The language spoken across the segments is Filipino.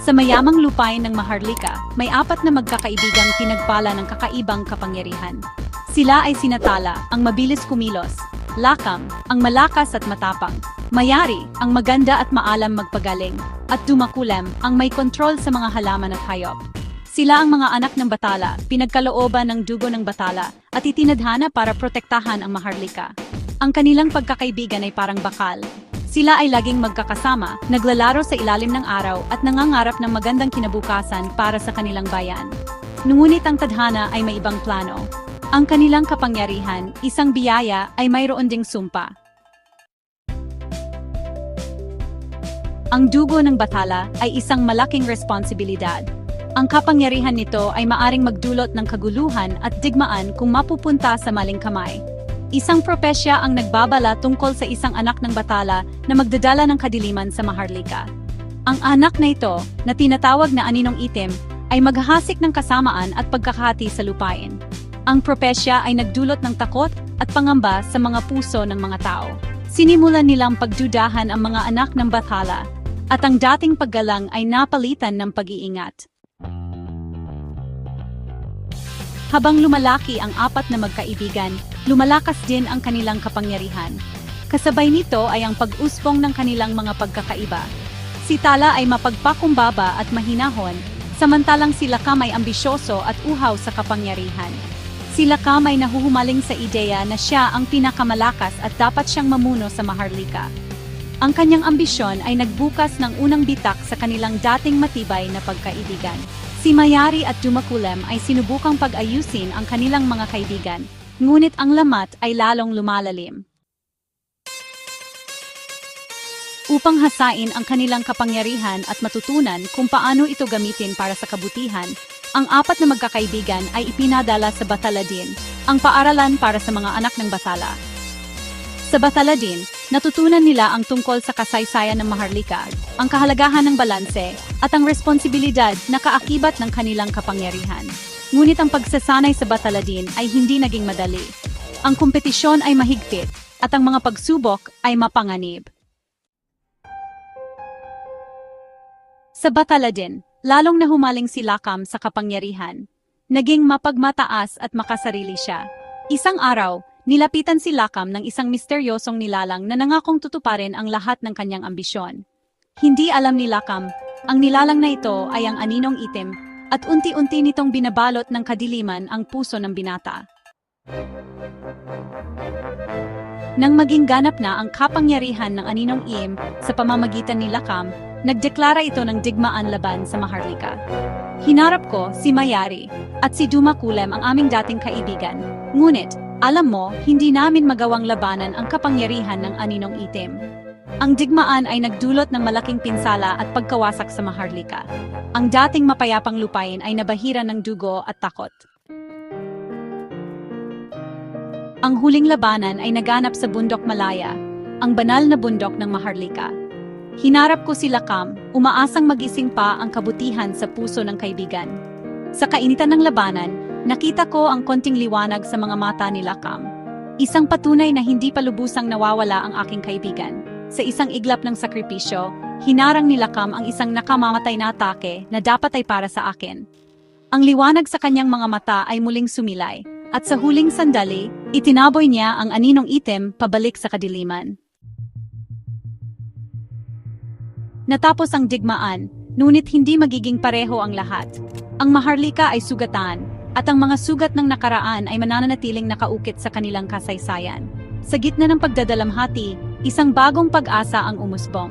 Sa mayamang lupain ng Maharlika, may 4 na magkakaibigang pinagpala ng kakaibang kapangyarihan. Sila ay sina Tala, ang mabilis kumilos; Lakam, ang malakas at matapang; Mayari, ang maganda at maalam magpagaling; at Dumakulam, ang may kontrol sa mga halaman at hayop. Sila ang mga anak ng Bathala, pinagkalooban ng dugo ng Bathala, at itinadhana para protektahan ang Maharlika. Ang kanilang pagkakaibigan ay parang bakal. Sila ay laging magkakasama, naglalaro sa ilalim ng araw at nangangarap ng magandang kinabukasan para sa kanilang bayan. Ngunit ang tadhana ay may ibang plano. Ang kanilang kapangyarihan, isang biyaya, ay mayroon ding sumpa. Ang dugo ng Bathala ay isang malaking responsibilidad. Ang kapangyarihan nito ay maaring magdulot ng kaguluhan at digmaan kung mapupunta sa maling kamay. Isang propesya ang nagbabala tungkol sa isang anak ng Bathala na magdadala ng kadiliman sa Maharlika. Ang anak na ito, na tinatawag na Aninong Itim, ay maghahasik ng kasamaan at pagkakahati sa lupain. Ang propesya ay nagdulot ng takot at pangamba sa mga puso ng mga tao. Sinimulan nilang pagdudahan ang mga anak ng Bathala, at ang dating paggalang ay napalitan ng pag-iingat. Habang lumalaki ang 4 na magkaibigan, lumalakas din ang kanilang kapangyarihan. Kasabay nito ay ang pag-usbong ng kanilang mga pagkakaiba. Si Tala ay mapagpakumbaba at mahinahon, samantalang si Lakam ay ambisyoso at uhaw sa kapangyarihan. Si Lakam ay nahuhumaling sa ideya na siya ang pinakamalakas at dapat siyang mamuno sa Maharlika. Ang kanyang ambisyon ay nagbukas ng unang bitak sa kanilang dating matibay na pagkaibigan. Si Mayari at Dumakulam ay sinubukang pag-ayusin ang kanilang mga kaibigan, ngunit ang lamat ay lalong lumalalim. Upang hasain ang kanilang kapangyarihan at matutunan kung paano ito gamitin para sa kabutihan, ang 4 na magkakaibigan ay ipinadala sa Bataladin, ang paaralan para sa mga anak ng Bathala. Sa Bataladin, natutunan nila ang tungkol sa kasaysayan ng Maharlika, ang kahalagahan ng balanse, at ang responsibilidad na kaakibat ng kanilang kapangyarihan. Ngunit ang pagsasanay sa Bataladin ay hindi naging madali. Ang kompetisyon ay mahigpit, at ang mga pagsubok ay mapanganib. Sa Bataladin, lalong nahumaling si Lakam sa kapangyarihan. Naging mapagmataas at makasarili siya. Isang araw, nilapitan si Lakam ng isang misteryosong nilalang na nangakong tutuparin ang lahat ng kanyang ambisyon. Hindi alam ni Lakam, ang nilalang na ito ay ang Aninong Itim, at unti-unti nitong binabalot ng kadiliman ang puso ng binata. Nang maging ganap na ang kapangyarihan ng Aninong Itim sa pamamagitan ni Lakam, nagdeklara ito ng digmaan laban sa Maharlika. Hinarap ko si Mayari at si Dumakulam, ang aming dating kaibigan. Ngunit, alam mo, hindi namin magawang labanan ang kapangyarihan ng Aninong Itim. Ang digmaan ay nagdulot ng malaking pinsala at pagkawasak sa Maharlika. Ang dating mapayapang lupain ay nabahira ng dugo at takot. Ang huling labanan ay naganap sa Bundok Malaya, ang banal na bundok ng Maharlika. Hinarap ko si Lakam, umaasang magising pa ang kabutihan sa puso ng kaibigan. Sa kainitan ng labanan, nakita ko ang konting liwanag sa mga mata ni Lakam. Isang patunay na hindi pa lubusang nawawala ang aking kaibigan. Sa isang iglap ng sakripisyo, hinarang ni Lakam ang isang nakamamatay na atake na dapat ay para sa akin. Ang liwanag sa kanyang mga mata ay muling sumilay, at sa huling sandali, itinaboy niya ang Aninong Itim pabalik sa kadiliman. Natapos ang digmaan, ngunit hindi magiging pareho ang lahat. Ang Maharlika ay sugatan, at ang mga sugat ng nakaraan ay mananatiling nakaukit sa kanilang kasaysayan. Sa gitna ng pagdadalamhati, isang bagong pag-asa ang umusbong.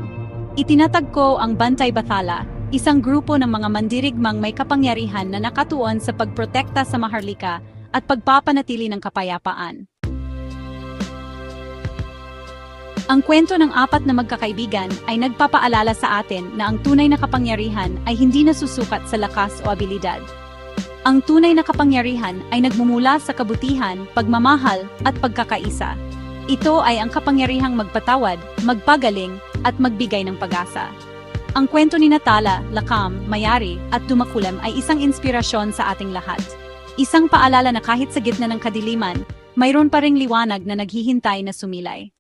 Itinatag ko ang Bantay Bathala, isang grupo ng mga mandirigmang may kapangyarihan na nakatuon sa pagprotekta sa Maharlika at pagpapanatili ng kapayapaan. Ang kwento ng 4 na magkakaibigan ay nagpapaalala sa atin na ang tunay na kapangyarihan ay hindi nasusukat sa lakas o abilidad. Ang tunay na kapangyarihan ay nagmumula sa kabutihan, pagmamahal, at pagkakaisa. Ito ay ang kapangyarihang magpatawad, magpagaling, at magbigay ng pag-asa. Ang kwento ni Tala, Lakam, Mayari, at Dumakulam ay isang inspirasyon sa ating lahat. Isang paalala na kahit sa gitna ng kadiliman, mayroon pa ring liwanag na naghihintay na sumilay.